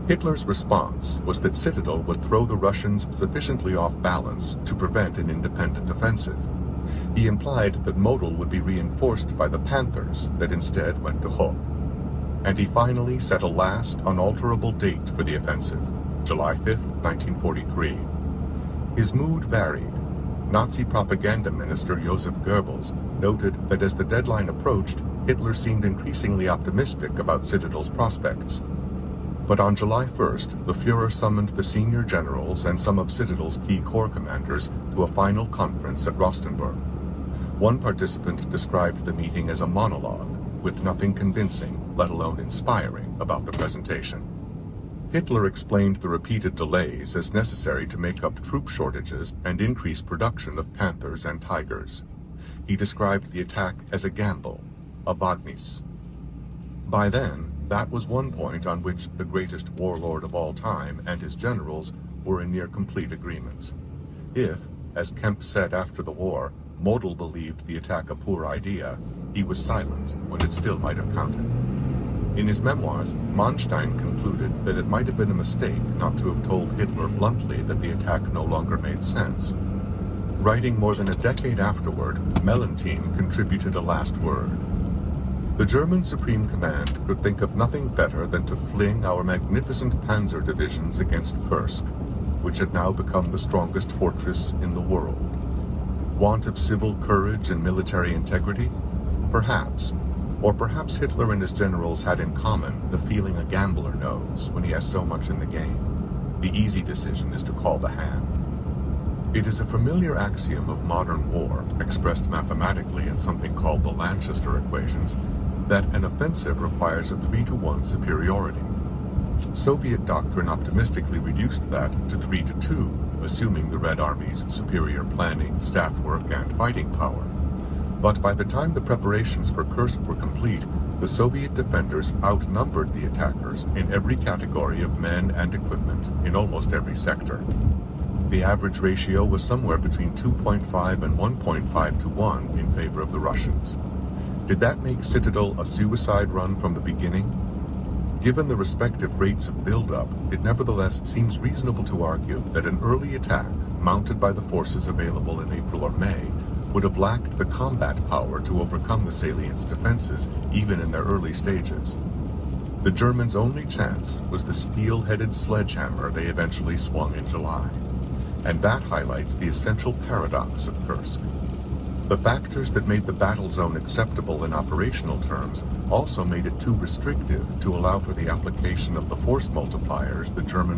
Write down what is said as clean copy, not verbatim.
Hitler's response was that Citadel would throw the Russians sufficiently off balance to prevent an independent offensive. He implied that Model would be reinforced by the Panthers that instead went to Hull. And he finally set a last, unalterable date for the offensive, July 5, 1943. His mood varied. Nazi propaganda minister Joseph Goebbels noted that as the deadline approached, Hitler seemed increasingly optimistic about Citadel's prospects. But on July 1st, the Führer summoned the senior generals and some of Citadel's key corps commanders to a final conference at Rostenburg. One participant described the meeting as a monologue, with nothing convincing, let alone inspiring, about the presentation. Hitler explained the repeated delays as necessary to make up troop shortages and increase production of Panthers and Tigers. He described the attack as a gamble, a Wagnis. By then, that was one point on which the greatest warlord of all time and his generals were in near complete agreement. If, as Kemp said after the war, Model believed the attack a poor idea, he was silent when it still might have counted. In his memoirs, Manstein concluded that it might have been a mistake not to have told Hitler bluntly that the attack no longer made sense. Writing more than a decade afterward, Mellentine contributed a last word. The German Supreme Command could think of nothing better than to fling our magnificent panzer divisions against Kursk, which had now become the strongest fortress in the world. Want of civil courage and military integrity? Perhaps. Or perhaps Hitler and his generals had in common the feeling a gambler knows when he has so much in the game. The easy decision is to call the hand. It is a familiar axiom of modern war, expressed mathematically in something called the Lanchester equations, that an offensive requires a 3-to-1 superiority. Soviet doctrine optimistically reduced that to 3-to-2, assuming the Red Army's superior planning, staff work, and fighting power. But by the time the preparations for Kursk were complete, the Soviet defenders outnumbered the attackers in every category of men and equipment in almost every sector. The average ratio was somewhere between 2.5 and 1.5 to 1 in favor of the Russians. Did that make Citadel a suicide run from the beginning? Given the respective rates of buildup, it nevertheless seems reasonable to argue that an early attack, mounted by the forces available in April or May, would have lacked the combat power to overcome the salient's defenses even in their early stages. The Germans' only chance was the steel-headed sledgehammer they eventually swung in July. And that highlights the essential paradox of Kursk. The factors that made the battle zone acceptable in operational terms also made it too restrictive to allow for the application of the force multipliers the German